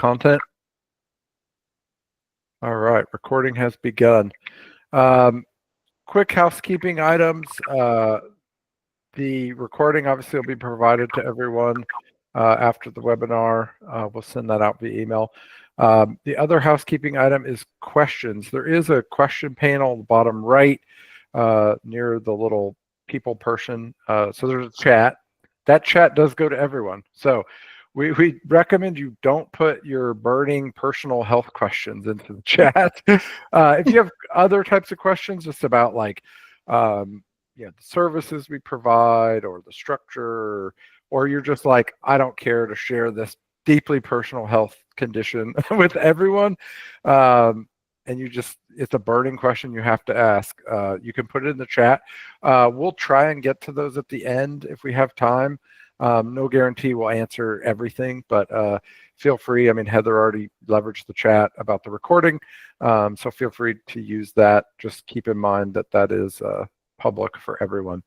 content. All right, recording has begun. Quick housekeeping items. The recording obviously will be provided to everyone after the webinar. We'll send that out via email. The other housekeeping item is questions. There is a question panel at the bottom right near the little people person. So there's a chat. That chat does go to everyone. So we recommend you don't put your burning personal health questions into the chat. If you have other types of questions, just about like the services we provide or the structure, or you're just like, I don't care to share this deeply personal health condition with everyone, and it's a burning question you have to ask, you can put it in the chat. We'll try and get to those at the end if we have time. No guarantee we'll answer everything, but feel free. I mean, Heather already leveraged the chat about the recording, so feel free to use that. Just keep in mind that that is public for everyone.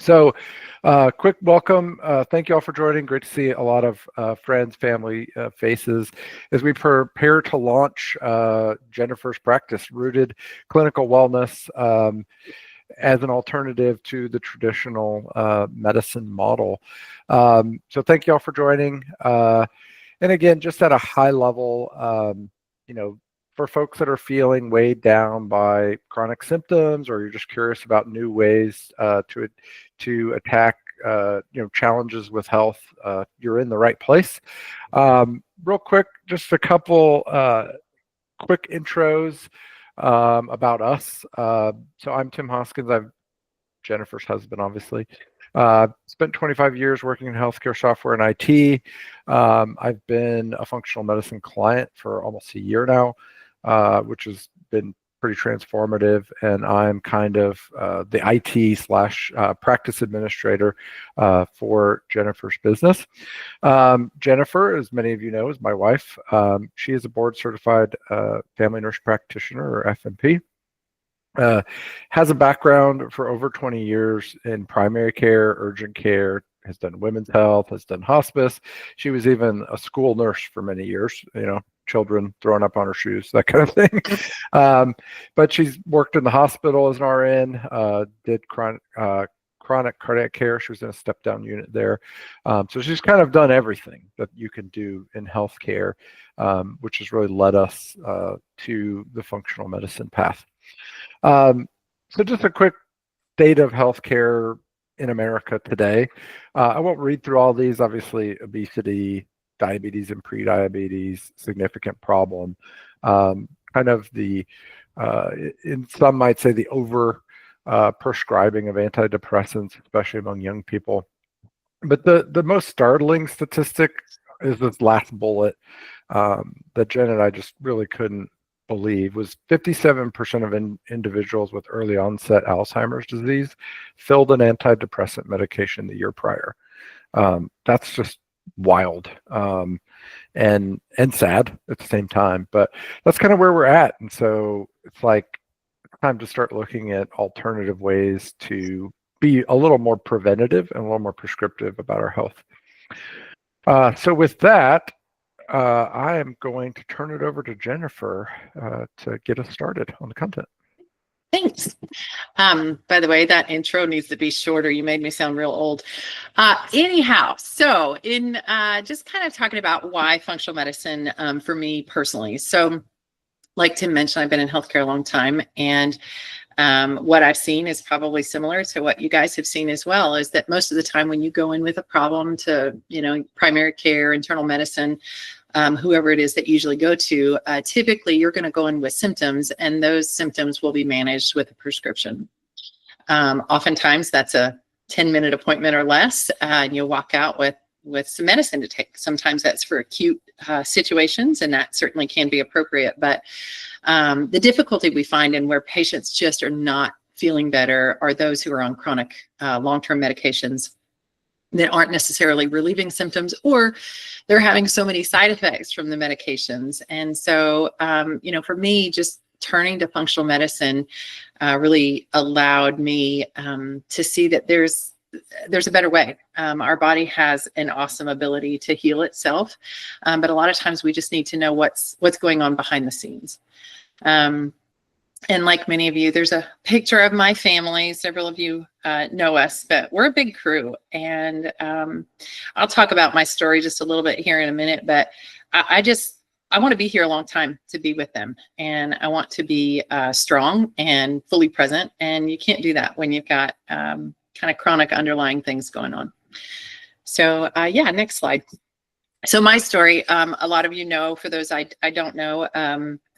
So quick welcome. Thank you all for joining. Great to see a lot of friends, family faces as we prepare to launch Jennifer's practice, Rooted Clinical Wellness, as an alternative to the traditional medicine model. So thank you all for joining. And again, just at a high level, for folks that are feeling weighed down by chronic symptoms, or you're just curious about new ways to attack challenges with health, you're in the right place. Real quick, just a couple quick intros about us. So I'm Tim Hoskins. I'm Jennifer's husband, obviously. Spent 25 years working in healthcare software and IT. I've been a functional medicine client for almost a year now, which has been pretty transformative. And I'm kind of the IT / practice administrator for Jennifer's business. Jennifer, as many of you know, is my wife. She is a board certified family nurse practitioner, or FNP. Has a background for over 20 years in primary care, urgent care, has done women's health, has done hospice. She was even a school nurse for many years, children throwing up on her shoes, that kind of thing. But she's worked in the hospital as an RN, did chronic cardiac care. She was in a step-down unit there. So she's kind of done everything that you can do in healthcare, which has really led us to the functional medicine path. So just a quick state of healthcare in America today. I won't read through all these. Obviously, obesity, diabetes and prediabetes, significant problem. Kind of the, in some might say, the over prescribing of antidepressants, especially among young people. But the most startling statistic is this last bullet that Jen and I just really couldn't believe, was 57% of individuals with early onset Alzheimer's disease filled an antidepressant medication the year prior. That's just wild and sad at the same time, but that's kind of where we're at. And so it's like time to start looking at alternative ways to be a little more preventative and a little more prescriptive about our health. So with that, I am going to turn it over to Jennifer to get us started on the content. Thanks. By the way, that intro needs to be shorter. You made me sound real old. Anyhow, so in just kind of talking about why functional medicine for me personally. So like Tim mentioned, I've been in healthcare a long time, and what I've seen is probably similar to what you guys have seen as well, is that most of the time when you go in with a problem to, primary care, internal medicine, whoever it is that you usually go to, typically you're going to go in with symptoms, and those symptoms will be managed with a prescription. Oftentimes that's a 10-minute appointment or less, and you'll walk out with some medicine to take. Sometimes that's for acute situations, and that certainly can be appropriate. But the difficulty we find in where patients just are not feeling better are those who are on chronic long-term medications that aren't necessarily relieving symptoms, or they're having so many side effects from the medications. And so, for me, just turning to functional medicine really allowed me to see that there's there's a better way. Our body has an awesome ability to heal itself, but a lot of times we just need to know what's going on behind the scenes. And like many of you, there's a picture of my family. Several of you know us, but we're a big crew. And I'll talk about my story just a little bit here in a minute, but I want to be here a long time to be with them. And I want to be strong and fully present. And you can't do that when you've got kind of chronic underlying things going on. So yeah, next slide. So my story, a lot of you know, for those I don't know,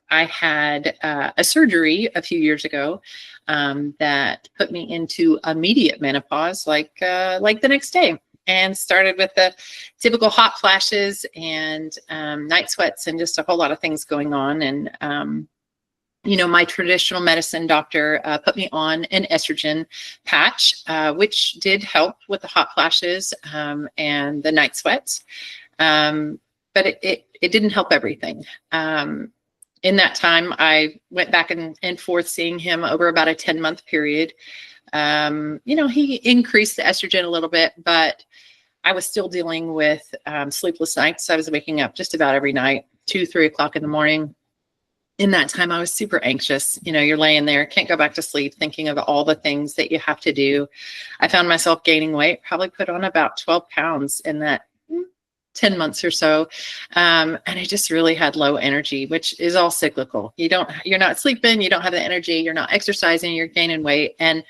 I had a surgery a few years ago that put me into immediate menopause, like the next day, and started with the typical hot flashes and night sweats and just a whole lot of things going on. And you know, my traditional medicine doctor put me on an estrogen patch, which did help with the hot flashes and the night sweats, but it didn't help everything. In that time, I went back and forth seeing him over about a 10-month period. You know, he increased the estrogen a little bit, but I was still dealing with sleepless nights. I was waking up just about every night, 2, 3 o'clock in the morning. In that time, I was super anxious. You know, you're laying there, can't go back to sleep, thinking of all the things that you have to do. I found myself gaining weight, probably put on about 12 pounds in that 10 months or so. And I just really had low energy, which is all cyclical. You're not sleeping, you don't have the energy, you're not exercising, you're gaining weight. And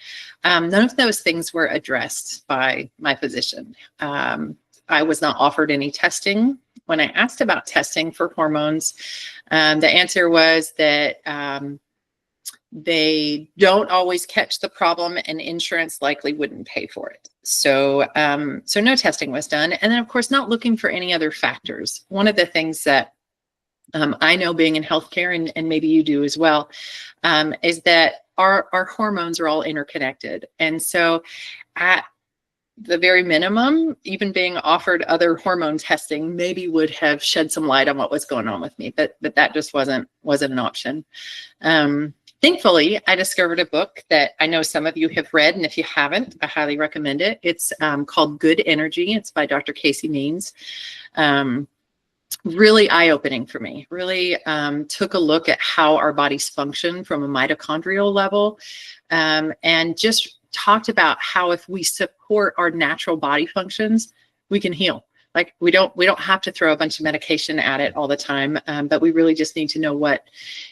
none of those things were addressed by my physician. I was not offered any testing. When I asked about testing for hormones, the answer was that they don't always catch the problem and insurance likely wouldn't pay for it. So no testing was done. And then of course, not looking for any other factors. One of the things that I know being in healthcare, and maybe you do as well, is that our hormones are all interconnected. And so at the very minimum, even being offered other hormone testing maybe would have shed some light on what was going on with me, but that just wasn't an option. Thankfully, I discovered a book that I know some of you have read, and if you haven't, I highly recommend it. It's called Good Energy. It's by Dr. Casey Means. Really eye-opening for me. Really took a look at how our bodies function from a mitochondrial level, and just talked about how if we support our natural body functions, we can heal. Like we don't have to throw a bunch of medication at it all the time, but we really just need to know what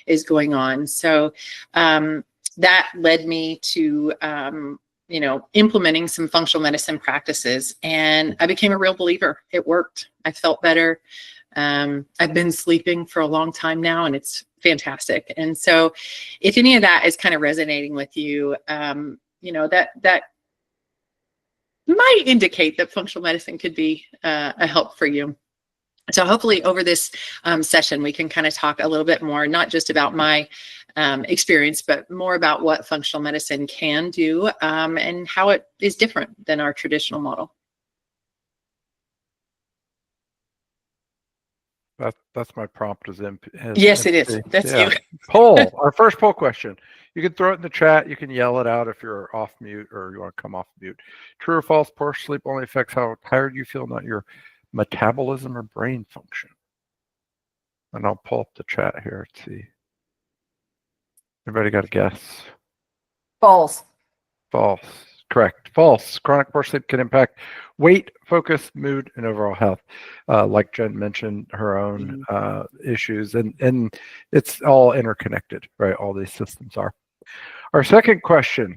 is going on. So that led me to you know, implementing some functional medicine practices, and I became a real believer. It worked. I felt better. I've been sleeping for a long time now, and it's fantastic. And so, if any of that is kind of resonating with you, you know, that might indicate that functional medicine could be a help for you. So hopefully over this session, we can kind of talk a little bit more, not just about my experience, but more about what functional medicine can do and how it is different than our traditional model. That's my prompt as yes, it is. That's you. Poll. Our first poll question. You can throw it in the chat. You can yell it out if you're off mute or you want to come off mute. True or false? Poor sleep only affects how tired you feel, not your metabolism or brain function. And I'll pull up the chat here. Let's see. Everybody got a guess? False. False. Correct. False. Chronic poor sleep can impact weight, focus, mood, and overall health. Like Jen mentioned, her own issues, and it's all interconnected, right? All these systems are. Our second question,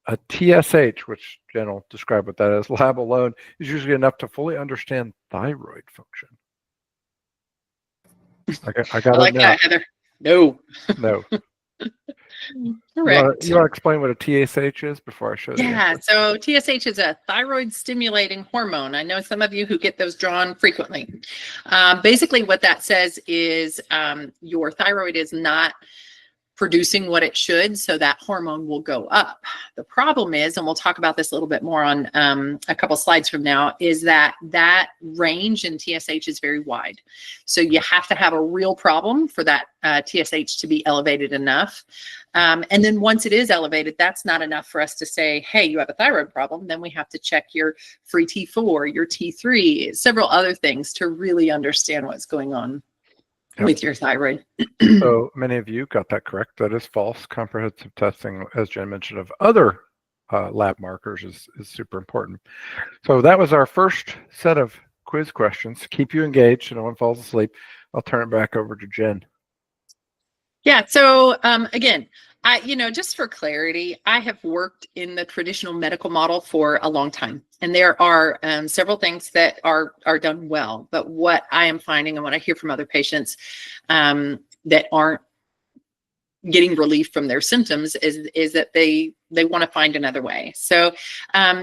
a TSH, which Jen will describe what that is, lab alone is usually enough to fully understand thyroid function. I got I like that, Heather. No. No. Correct. You want to explain what a TSH is before I show you? Yeah, so TSH is a thyroid stimulating hormone. I know some of you who get those drawn frequently. Basically what that says is your thyroid is not producing what it should, so that hormone will go up. The problem is, and we'll talk about this a little bit more on a couple slides from now, is that that range in TSH is very wide. So you have to have a real problem for that TSH to be elevated enough. And then once it is elevated, that's not enough for us to say, hey, you have a thyroid problem. Then we have to check your free T4, your T3, several other things to really understand what's going on with your thyroid. So many of you got that correct. That is false. Comprehensive testing, as Jen mentioned, of other lab markers is super important. So that was our first set of quiz questions. Keep you engaged so no one falls asleep. I'll turn it back over to Jen. Yeah. So again, just for clarity, I have worked in the traditional medical model for a long time, and there are several things that are done well. But what I am finding, and what I hear from other patients that aren't getting relief from their symptoms, is that they want to find another way. So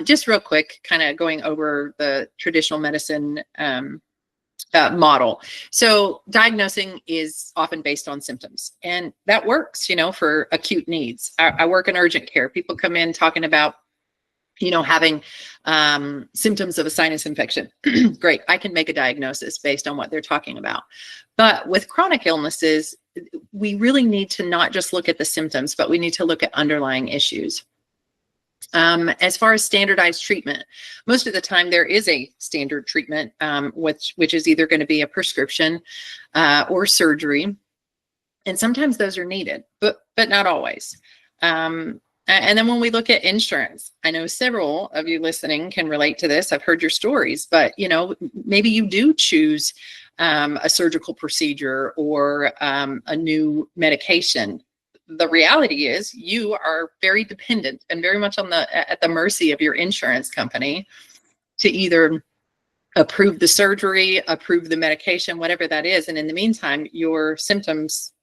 just real quick, kind of going over the traditional medicine model. So diagnosing is often based on symptoms, and that works, for acute needs. I work in urgent care. People come in talking about, having symptoms of a sinus infection. Great. I can make a diagnosis based on what they're talking about. But with chronic illnesses, we really need to not just look at the symptoms, but we need to look at underlying issues. As far as standardized treatment, most of the time there is a standard treatment, which is either going to be a prescription or surgery, and sometimes those are needed, but not always. And then when we look at insurance, I know several of you listening can relate to this. I've heard your stories, but maybe you do choose a surgical procedure or a new medication. The reality is you are very dependent and very much at the mercy of your insurance company to either approve the surgery, approve the medication, whatever that is. And in the meantime, your symptoms,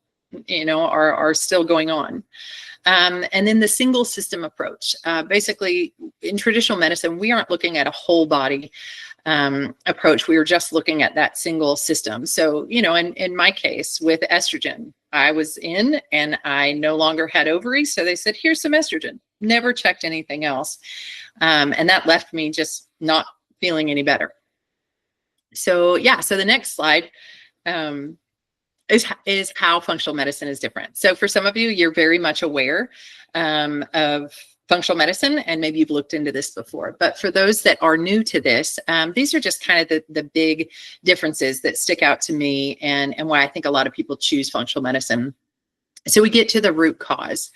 are still going on. And then the single system approach. Basically, in traditional medicine, we aren't looking at a whole body approach. We were just looking at that single system. So, in my case with estrogen, I was in and I no longer had ovaries. So they said, here's some estrogen. Never checked anything else. And that left me just not feeling any better. So yeah, so the next slide is how functional medicine is different. So for some of you, you're very much aware of functional medicine, and maybe you've looked into this before. But for those that are new to this, these are just kind of the big differences that stick out to me, and why I think a lot of people choose functional medicine. So we get to the root cause.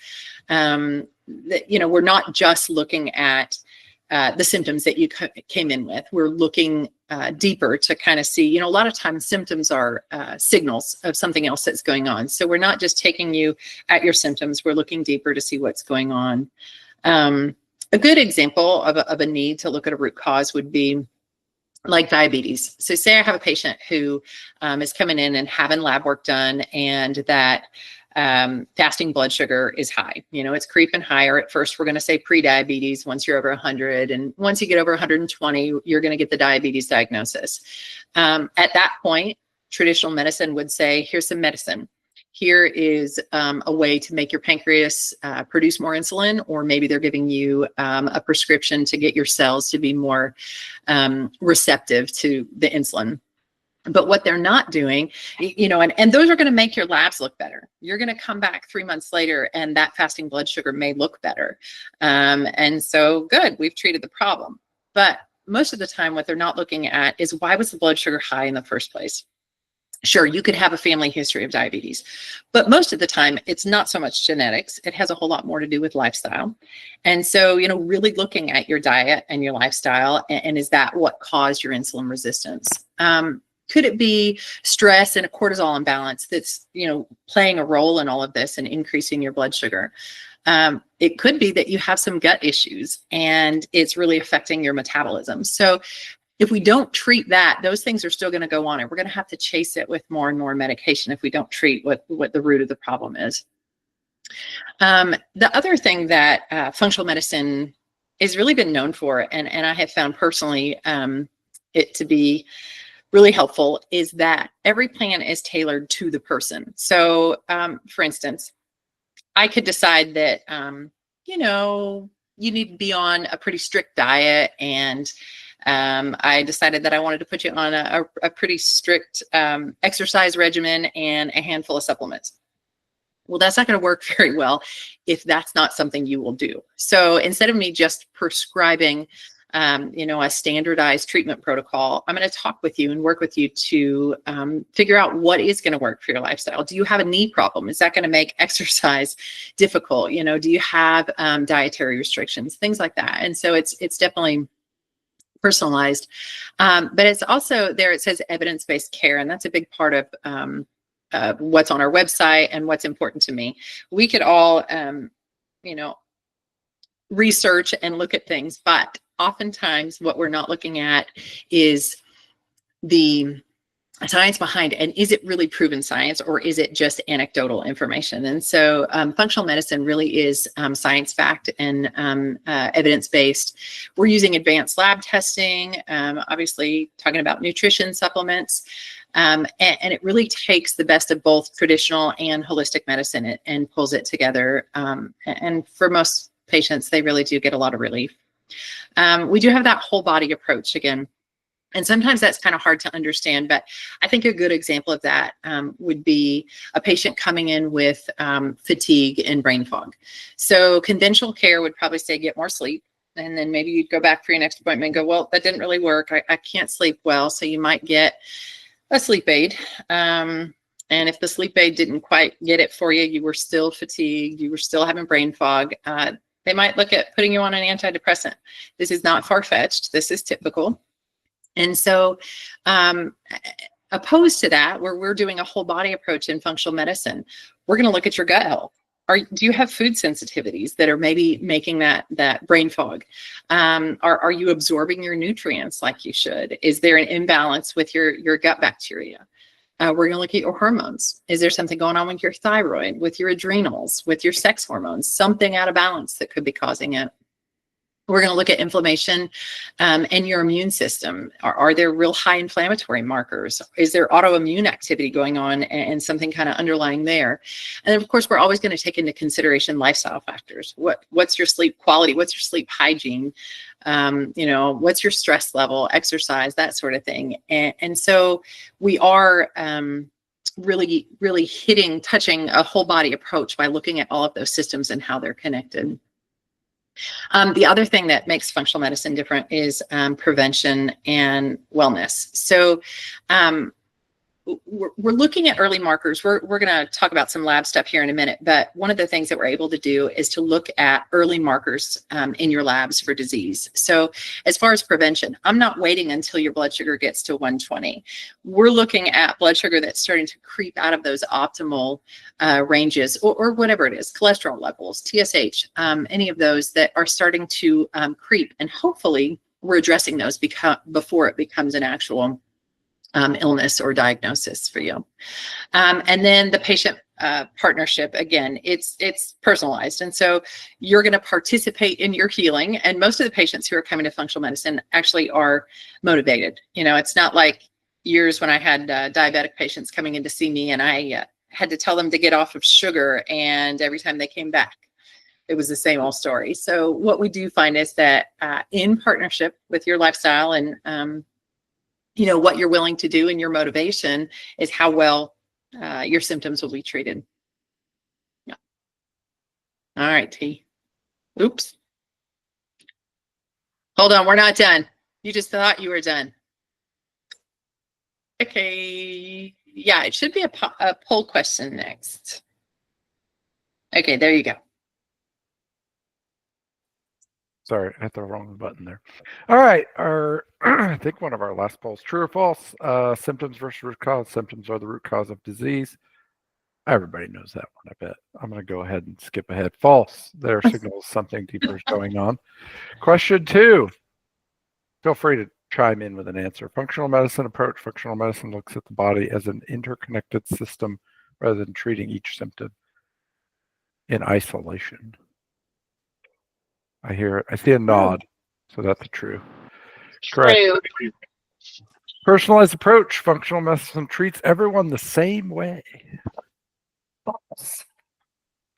We're not just looking at the symptoms that you came in with. We're looking deeper to kind of see, a lot of times symptoms are signals of something else that's going on. So we're not just taking you at your symptoms. We're looking deeper to see what's going on. A good example of a need to look at a root cause would be like diabetes. So say I have a patient who is coming in and having lab work done, and that fasting blood sugar is high. It's creeping higher. At first, we're going to say pre-diabetes once you're over 100. And once you get over 120, you're going to get the diabetes diagnosis. At that point, traditional medicine would say, here's some medicine. Here is a way to make your pancreas produce more insulin, or maybe they're giving you a prescription to get your cells to be more receptive to the insulin. But what they're not doing, and those are going to make your labs look better. You're going to come back 3 months later and that fasting blood sugar may look better. And so good, we've treated the problem. But most of the time, what they're not looking at is, why was the blood sugar high in the first place? Sure, you could have a family history of diabetes, but most of the time it's not so much genetics. It has a whole lot more to do with lifestyle. And so, really looking at your diet and your lifestyle, and is that what caused your insulin resistance? Could it be stress and a cortisol imbalance that's, playing a role in all of this and increasing your blood sugar? It could be that you have some gut issues and it's really affecting your metabolism. So if we don't treat that, those things are still going to go on, and we're going to have to chase it with more and more medication if we don't treat what the root of the problem is. The other thing that functional medicine has really been known for, and I have found personally it to be really helpful, is that every plan is tailored to the person. So for instance, I could decide that, you need to be on a pretty strict diet, and I decided that I wanted to put you on a pretty strict exercise regimen and a handful of supplements. Well, that's not going to work very well if that's not something you will do. So instead of me just prescribing, a standardized treatment protocol, I'm going to talk with you and work with you to figure out what is going to work for your lifestyle. Do you have a knee problem? Is that going to make exercise difficult? Do you have dietary restrictions, things like that? And so it's definitely personalized, but it's also there. It says evidence-based care, and that's a big part of what's on our website and what's important to me. We could all, research and look at things, but oftentimes what we're not looking at is the science behind, and is it really proven science, or is it just anecdotal information? And so functional medicine really is science backed and evidence-based. We're using advanced lab testing, obviously talking about nutrition supplements, and it really takes the best of both traditional and holistic medicine and pulls it together. And for most patients, they really do get a lot of relief. We do have that whole body approach again. And sometimes that's kind of hard to understand, but I think a good example of that would be a patient coming in with fatigue and brain fog. So conventional care would probably say get more sleep. And then maybe you'd go back for your next appointment and go, well, that didn't really work. I can't sleep well. So you might get a sleep aid. And if the sleep aid didn't quite get it for you, you were still fatigued, you were still having brain fog, they might look at putting you on an antidepressant. This is not far-fetched. This is typical. And so opposed to that, where we're doing a whole body approach in functional medicine, we're going to look at your gut health. Do you have food sensitivities that are maybe making that brain fog? Are you absorbing your nutrients like you should? Is there an imbalance with your gut bacteria? We're going to look at your hormones. Is there something going on with your thyroid, with your adrenals, with your sex hormones, something out of balance that could be causing it? We're going to look at inflammation and your immune system. Are there real high inflammatory markers? Is there autoimmune activity going on and something kind of underlying there? And then, of course, we're always going to take into consideration lifestyle factors. What's your sleep quality? What's your sleep hygiene? What's your stress level, exercise, that sort of thing. And so we are really, really touching a whole body approach by looking at all of those systems and how they're connected. The other thing that makes functional medicine different is prevention and wellness. So we're looking at early markers. We're going to talk about some lab stuff here in a minute, but one of the things that we're able to do is to look at early markers in your labs for disease. So as far as prevention, I'm not waiting until your blood sugar gets to 120. We're looking at blood sugar that's starting to creep out of those optimal ranges, or whatever it is, cholesterol levels, TSH, any of those that are starting to creep. And hopefully we're addressing those before it becomes an actual illness or diagnosis for you. And then the patient partnership, again, it's personalized. And so you're going to participate in your healing. And most of the patients who are coming to functional medicine actually are motivated. It's not like years when I had diabetic patients coming in to see me and I had to tell them to get off of sugar. And every time they came back, it was the same old story. So what we do find is that in partnership with your lifestyle and what you're willing to do and your motivation is how well your symptoms will be treated. Yeah. All right, T. Oops. Hold on, we're not done. You just thought you were done. Okay. Yeah, it should be a poll question next. Okay, there you go. Sorry, I hit the wrong button there. All right, I think one of our last polls, true or false, symptoms versus root cause. Symptoms are the root cause of disease. Everybody knows that one, I bet. I'm going to go ahead and skip ahead. False. Their signals something deeper is going on. Question 2. Feel free to chime in with an answer. Functional medicine approach. Functional medicine looks at the body as an interconnected system rather than treating each symptom in isolation. I hear it. I see a nod. So that's true. Correct. True. Personalized approach. Functional medicine treats everyone the same way. False.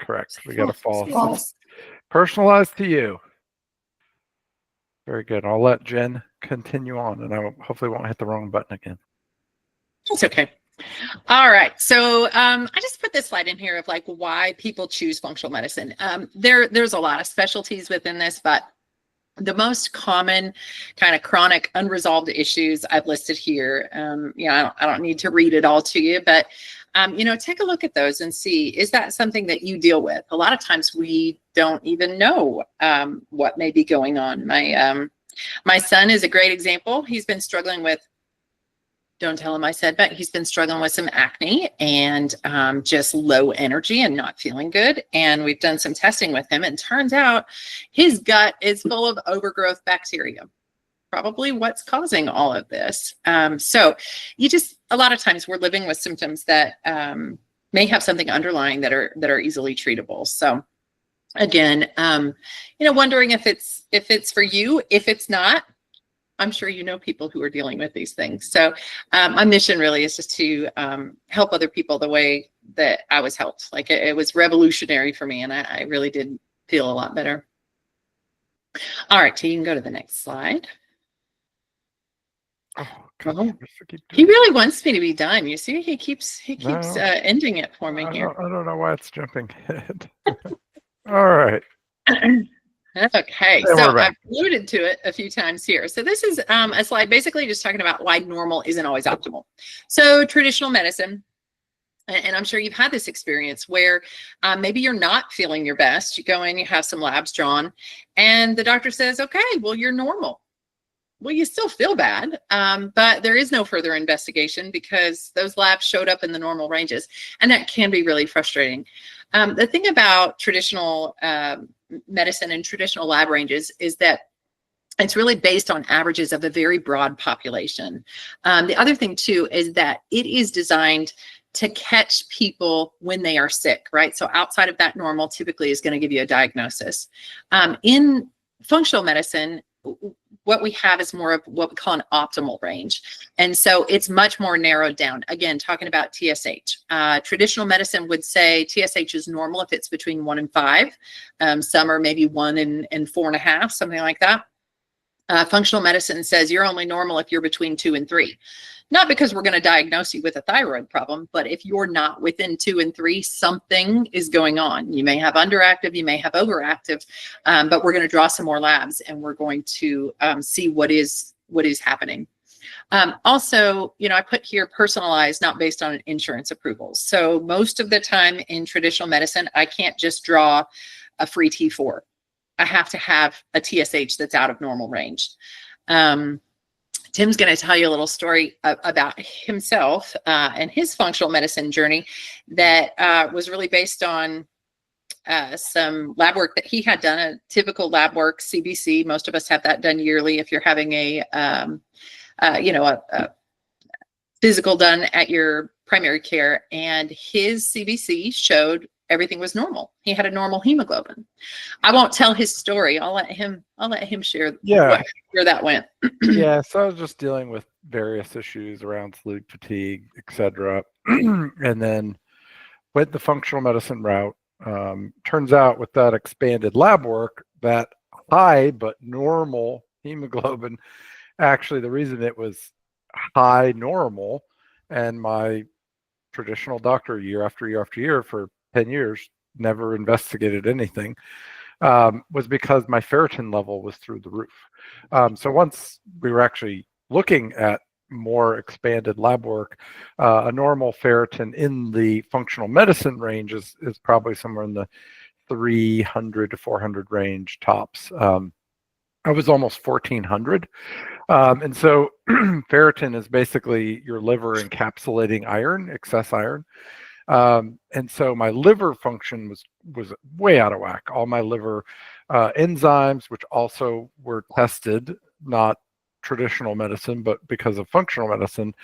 correct. We got a false. False. Personalized to you. Very good. I'll let Jen continue on, and hopefully won't hit the wrong button again. That's okay. All right. So I just put this slide in here of like why people choose functional medicine. There's a lot of specialties within this, but the most common kind of chronic unresolved issues I've listed here. I don't need to read it all to you, but take a look at those and see, is that something that you deal with? A lot of times we don't even know what may be going on. My son is a great example. He's been struggling with, don't tell him I said, but he's been struggling with some acne and just low energy and not feeling good. And we've done some testing with him, and turns out his gut is full of overgrowth bacteria. Probably what's causing all of this. So a lot of times we're living with symptoms that may have something underlying that are easily treatable. So again, wondering if it's for you. If it's not, I'm sure you know people who are dealing with these things. So my mission really is just to help other people the way that I was helped. Like it was revolutionary for me, and I really did feel a lot better. All right, so you can go to the next slide. Oh, gosh, He really wants me to be done. You see, he keeps ending it for me here. I don't know why it's jumping ahead. All right. Okay, so I've alluded to it a few times here. So this is a slide basically just talking about why normal isn't always optimal. So traditional medicine, and I'm sure you've had this experience where maybe you're not feeling your best. You go in, you have some labs drawn, and the doctor says, okay, well, you're normal. Well, you still feel bad, but there is no further investigation because those labs showed up in the normal ranges, and that can be really frustrating. The thing about traditional medicine and traditional lab ranges is that it's really based on averages of a very broad population. The other thing too is that it is designed to catch people when they are sick, right? So outside of that, normal typically is going to give you a diagnosis. In functional medicine, what we have is more of what we call an optimal range. And so it's much more narrowed down. Again, talking about TSH. Traditional medicine would say TSH is normal if it's between 1 and 5. Some are maybe 1 and 4.5, something like that. Functional medicine says you're only normal if you're between 2 and 3. Not because we're going to diagnose you with a thyroid problem, but if you're not within 2 and 3, something is going on. You may have underactive, you may have overactive, but we're going to draw some more labs and we're going to see what is happening. Also, I put here personalized, not based on insurance approvals. So most of the time in traditional medicine, I can't just draw a free T4. I have to have a TSH that's out of normal range. Tim's going to tell you a little story about himself and his functional medicine journey that was really based on some lab work that he had done, a typical lab work, CBC. Most of us have that done yearly if you're having a physical done at your primary care. And his CBC showed everything was normal. He had a normal hemoglobin. I won't tell his story. I'll let him share where that went. Yeah, so I was just dealing with various issues around sleep, fatigue, etc. And then went the functional medicine route. Turns out with that expanded lab work, that high but normal hemoglobin, actually the reason it was high normal, and my traditional doctor year after year after year for 10 years never investigated anything, was because my ferritin level was through the roof. So once we were actually looking at more expanded lab work, a normal ferritin in the functional medicine range is probably somewhere in the 300 to 400 range tops. I was almost 1400. And so ferritin is basically your liver encapsulating iron, excess iron. And so my liver function was way out of whack. All my liver enzymes, which also were tested, not traditional medicine, but because of functional medicine,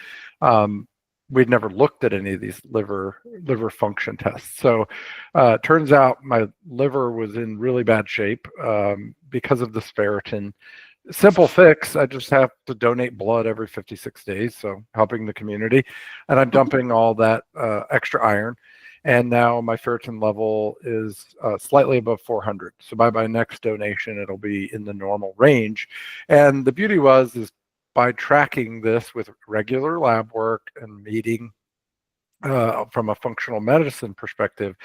we'd never looked at any of these liver function tests. So turns out my liver was in really bad shape because of this ferritin. Simple fix, I just have to donate blood every 56 days, so helping the community. And I'm dumping all that extra iron. and now my ferritin level is slightly above 400. So by my next donation, it'll be in the normal range. And the beauty is by tracking this with regular lab work and meeting from a functional medicine perspective,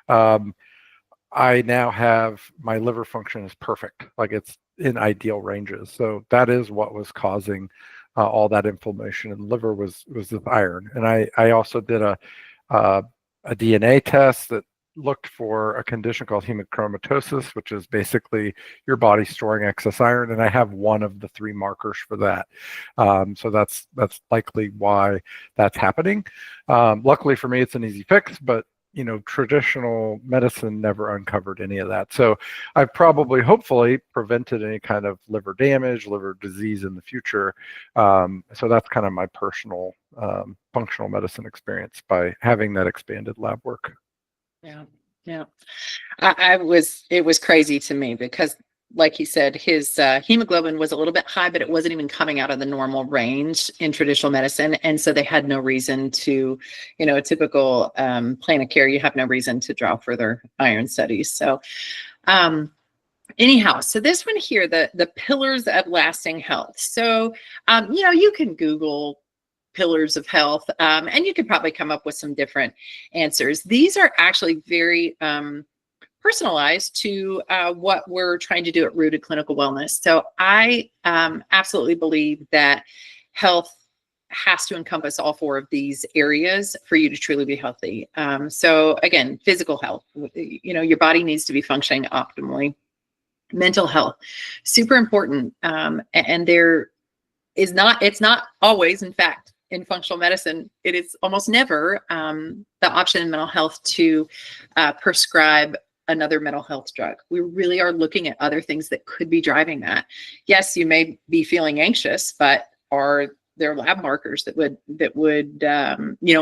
I now have my liver function is perfect, like it's in ideal ranges. So that is what was causing all that inflammation in the liver was this iron. And I also did a DNA test that looked for a condition called hemochromatosis, which is basically your body storing excess iron, and I have one of the 3 markers for that. So that's likely why that's happening. Luckily for me, it's an easy fix, but traditional medicine never uncovered any of that. So I've probably, hopefully, prevented any kind of liver damage, liver disease in the future. So that's kind of my personal functional medicine experience by having that expanded lab work. Yeah. It was crazy to me because, like he said, his hemoglobin was a little bit high, but it wasn't even coming out of the normal range in traditional medicine. And so they had no reason to, a typical plan of care, you have no reason to draw further iron studies. So anyhow, so this one here, the pillars of lasting health. So, you can Google pillars of health, and you could probably come up with some different answers. These are actually very personalized to what we're trying to do at Rooted Clinical Wellness. So I absolutely believe that health has to encompass all 4 of these areas for you to truly be healthy. So again, physical health, your body needs to be functioning optimally. Mental health, super important. And there is it's not always, in fact, in functional medicine, it is almost never the option in mental health to prescribe another mental health drug. We really are looking at other things that could be driving that. Yes, you may be feeling anxious, but are there lab markers that would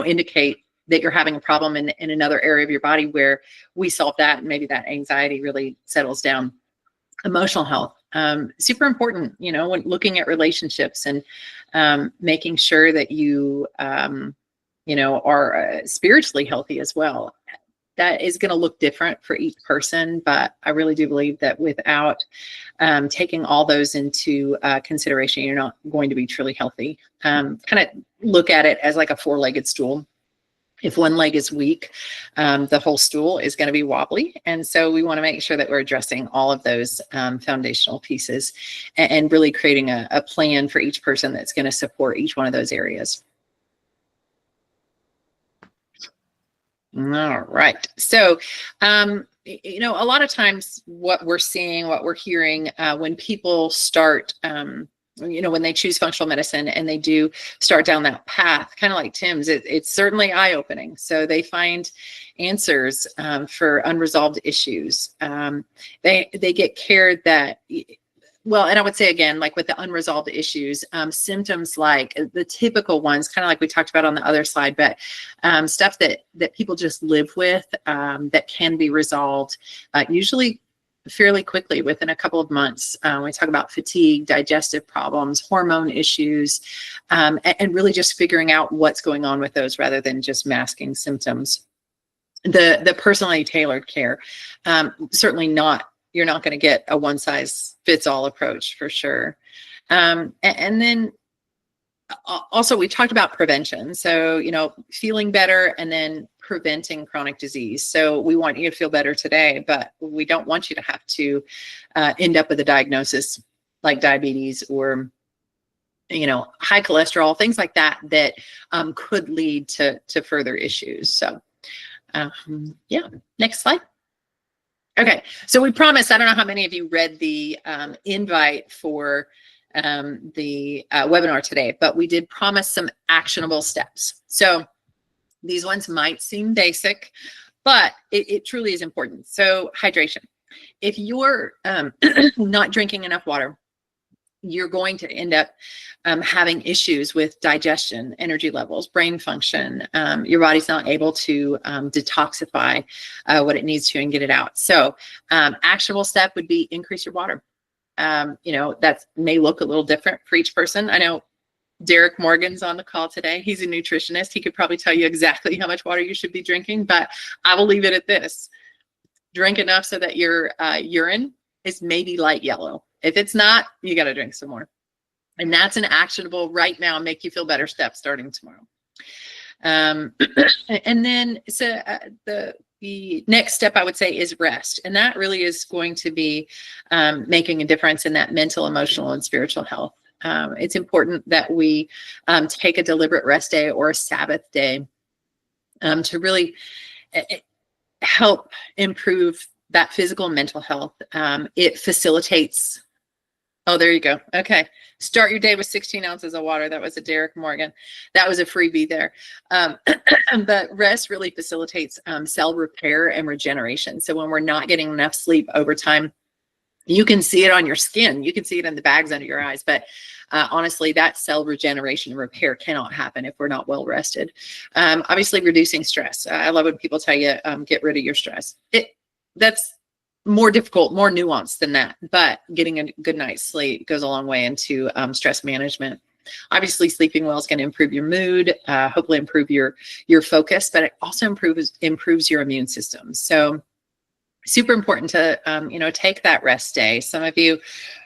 indicate that you're having a problem in another area of your body where we solve that and maybe that anxiety really settles down? Emotional health, super important, when looking at relationships and making sure that you, are spiritually healthy as well. That is going to look different for each person, but I really do believe that without taking all those into consideration, you're not going to be truly healthy. Kind of look at it as like a 4-legged stool. If one leg is weak, the whole stool is going to be wobbly. And so we want to make sure that we're addressing all of those foundational pieces and really creating a plan for each person that's going to support each one of those areas. All right. So, a lot of times what we're seeing, what we're hearing when people start, when they choose functional medicine and they do start down that path, kind of like Tim's, it's certainly eye-opening. So they find answers for unresolved issues. They get care that, well, and I would say again, like with the unresolved issues, symptoms like the typical ones, kind of like we talked about on the other slide, but stuff that people just live with that can be resolved usually fairly quickly within a couple of months. We talk about fatigue, digestive problems, hormone issues, and really just figuring out what's going on with those rather than just masking symptoms. The personally tailored care, certainly not. You're not going to get a one-size-fits-all approach for sure. And then also we talked about prevention. So, feeling better and then preventing chronic disease. So we want you to feel better today, but we don't want you to have to end up with a diagnosis like diabetes or, high cholesterol, things like that could lead to further issues. So, yeah, next slide. Okay, so we promised, I don't know how many of you read the invite for the webinar today, but we did promise some actionable steps. So these ones might seem basic, but it truly is important. So hydration. If you're not drinking enough water, you're going to end up having issues with digestion, energy levels, brain function. Your body's not able to detoxify what it needs to and get it out. So actionable step would be increase your water. That may look a little different for each person. I know Derek Morgan's on the call today. He's a nutritionist. He could probably tell you exactly how much water you should be drinking, but I will leave it at this. Drink enough so that your urine is maybe light yellow. If it's not, you got to drink some more. And that's an actionable right now, make you feel better step starting tomorrow. And then so the next step I would say is rest. And that really is going to be making a difference in that mental, emotional, and spiritual health. It's important that we take a deliberate rest day or a Sabbath day to really help improve that physical and mental health. It facilitates. Oh, there you go. Okay. Start your day with 16 ounces of water. That was a Derek Morgan. That was a freebie there. But rest really facilitates cell repair and regeneration. So when we're not getting enough sleep over time, you can see it on your skin. You can see it in the bags under your eyes. But honestly, that cell regeneration and repair cannot happen if we're not well rested. Obviously, reducing stress. I love when people tell you, get rid of your stress. That's more difficult, more nuanced than that. But getting a good night's sleep goes a long way into stress management. Obviously, sleeping well is going to improve your mood, hopefully improve your focus, but it also improves your immune system. So super important to, take that rest day. Some of you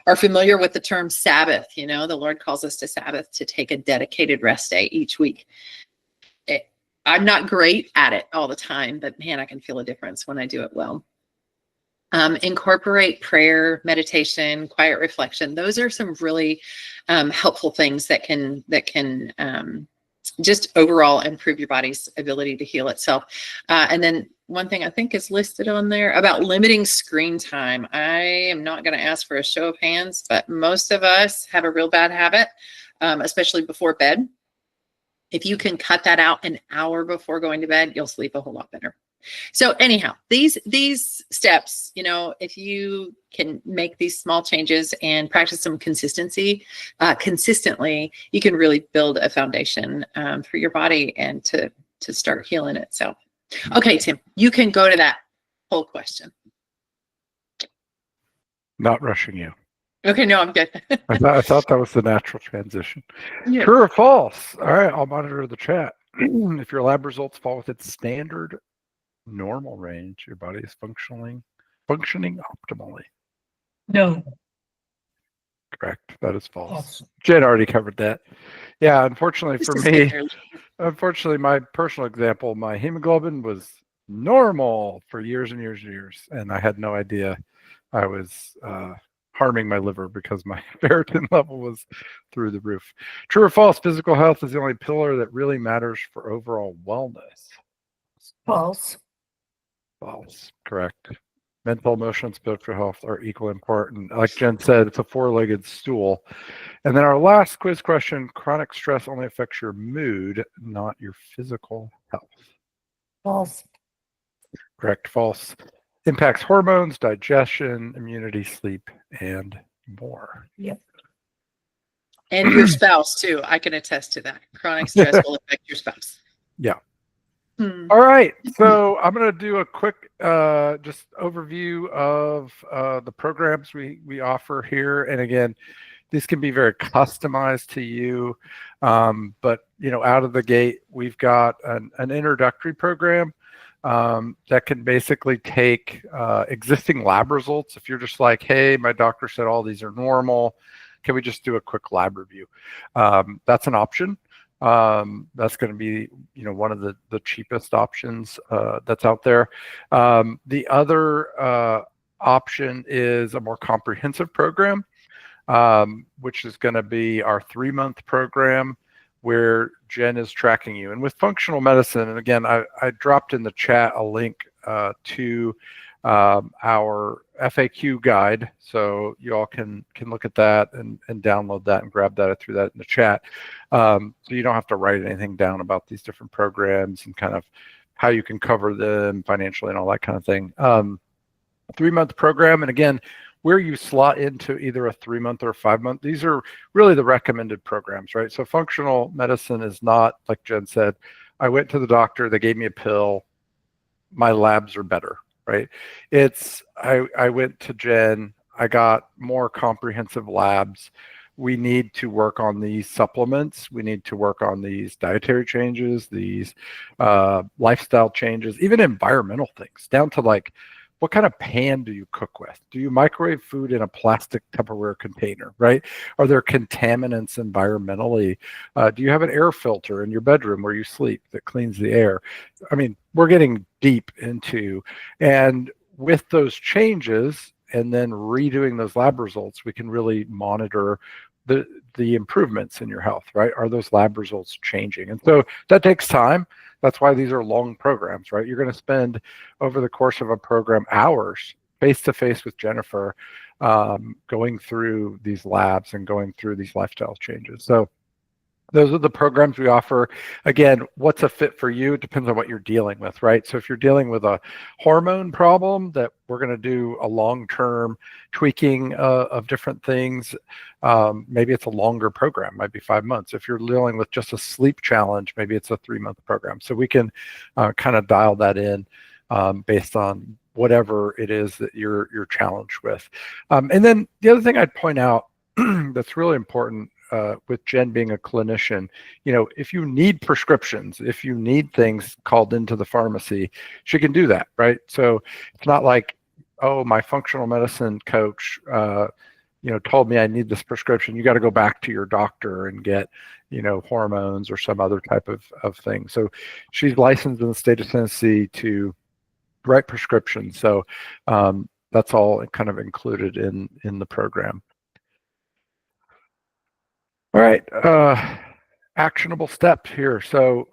are familiar with the term Sabbath. The Lord calls us to Sabbath, to take a dedicated rest day each week. I'm not great at it all the time, but man, I can feel a difference when I do it well. Incorporate prayer, meditation, quiet reflection. Those are some really helpful things that can just overall improve your body's ability to heal itself. And then one thing I think is listed on there about limiting screen time. I am not going to ask for a show of hands, but most of us have a real bad habit, especially before bed. If you can cut that out an hour before going to bed, you'll sleep a whole lot better. So anyhow, these steps, if you can make these small changes and practice some consistently, you can really build a foundation for your body and to start healing itself. Okay, Tim, you can go to that whole question. Not rushing you. Okay, no, I'm good. I thought that was the natural transition. Yeah. True or false? All right, I'll monitor the chat. If your lab results fall within standard normal range, your body is functioning optimally. No. Correct. That is false. Jen already covered that. Yeah, unfortunately for me, my personal example, my hemoglobin was normal for years and years and years, and I had no idea I was harming my liver because my ferritin level was through the roof. True or false? Physical health is the only pillar that really matters for overall wellness. False. False. Correct. Mental, emotional, and spiritual health are equally important. Like Jen said, it's a four-legged stool. And then our last quiz question, chronic stress only affects your mood, not your physical health. False. Correct. False. Impacts hormones, digestion, immunity, sleep, and more. Yep. And your spouse too. I can attest to that. Chronic stress will affect your spouse. Yeah. All right, so I'm going to do a quick just overview of the programs we offer here. And again, these can be very customized to you, but out of the gate, we've got an introductory program that can basically take existing lab results. If you're just like, hey, my doctor said all these are normal, can we just do a quick lab review? That's an option. That's going to be, one of the cheapest options that's out there. The other option is a more comprehensive program, which is going to be our 3-month program where Jen is tracking you. And with functional medicine, and again, I dropped in the chat a link to our FAQ guide, so you all can look at that and download that and grab that. I threw that in the chat, so you don't have to write anything down about these different programs and kind of how you can cover them financially and all that kind of thing. 3-month program, and again, where you slot into either a 3-month or a 5-month, these are really the recommended programs, right? So functional medicine is not, like Jen said, I went to the doctor, they gave me a pill, my labs are better. Right? It's I went to Jen, I got more comprehensive labs we need to work on these supplements. We need to work on these dietary changes, these lifestyle changes, even environmental things, down to like, what kind of pan do you cook with? Do you microwave food in a plastic Tupperware container, right? Are there contaminants environmentally? Do you have an air filter in your bedroom where you sleep that cleans the air? I mean, we're getting deep into, and with those changes and then redoing those lab results, we can really monitor the improvements in your health, right? Are those lab results changing? And so that takes time. That's why these are long programs, right? You're going to spend over the course of a program hours face to face with Jennifer, going through these labs and going through these lifestyle changes. So those are the programs we offer. Again, what's a fit for you? It depends on what you're dealing with, right? So if you're dealing with a hormone problem, that we're going to do a long-term tweaking of different things. Maybe it's a longer program, might be 5 months. If you're dealing with just a sleep challenge, maybe it's a 3-month program. So we can kind of dial that in based on whatever it is that you're challenged with. And then the other thing I'd point out that's really important, with Jen being a clinician, if you need prescriptions, if you need things called into the pharmacy, she can do that, right? So it's not like, oh, my functional medicine coach, told me I need this prescription. You got to go back to your doctor and get, hormones or some other type of thing. So she's licensed in the state of Tennessee to write prescriptions. So that's all kind of included in the program. All right, actionable steps here. So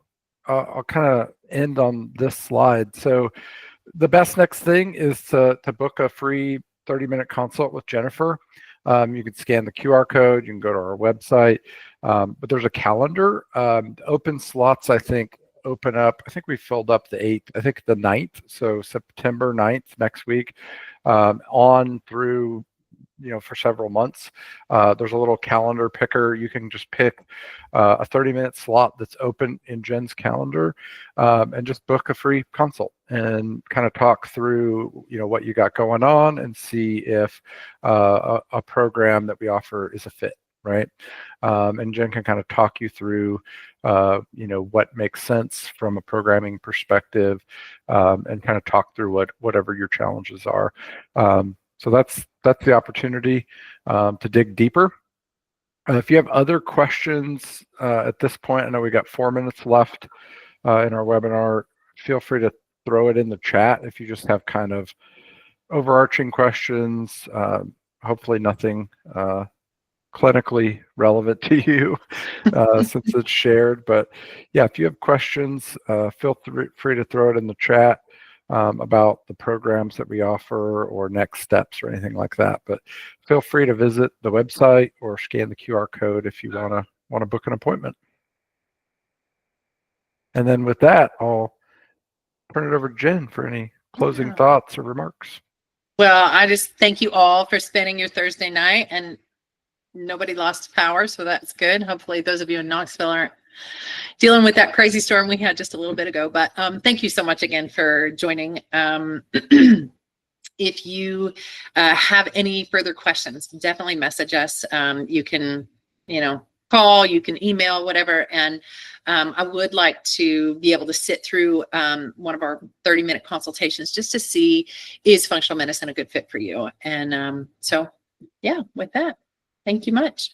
I'll kind of end on this slide. So the best next thing is to book a free 30-minute consult with Jennifer. You can scan the QR code. You can go to our website. But there's a calendar. Open slots, I think, open up. I think we filled up the 8th, I think the 9th. So September 9th, next week, on through for several months. There's a little calendar picker. You can just pick a 30-minute slot that's open in Jen's calendar, and just book a free consult and kind of talk through, what you got going on and see if a program that we offer is a fit, right? And Jen can kind of talk you through, what makes sense from a programming perspective, and kind of talk through whatever your challenges are. So that's the opportunity to dig deeper. If you have other questions at this point, I know we got 4 minutes left in our webinar. Feel free to throw it in the chat if you just have kind of overarching questions. Hopefully nothing clinically relevant to you since it's shared. But yeah, if you have questions, feel free to throw it in the chat. About the programs that we offer or next steps or anything like that. But feel free to visit the website or scan the QR code if you want to book an appointment. And then with that, I'll turn it over to Jen for any closing thoughts or remarks. Well, I just thank you all for spending your Thursday night, and nobody lost power, so that's good. Hopefully those of you in Knoxville aren't dealing with that crazy storm we had just a little bit ago. But thank you so much again for joining. If you have any further questions, definitely message us. You can, call, you can email, whatever. And I would like to be able to sit through one of our 30-minute consultations just to see, is functional medicine a good fit for you? And so, yeah, with that, thank you much.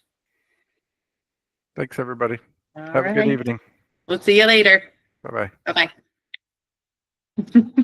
Thanks, everybody. All Have a good right. evening. We'll see you later. Bye-bye. Bye-bye.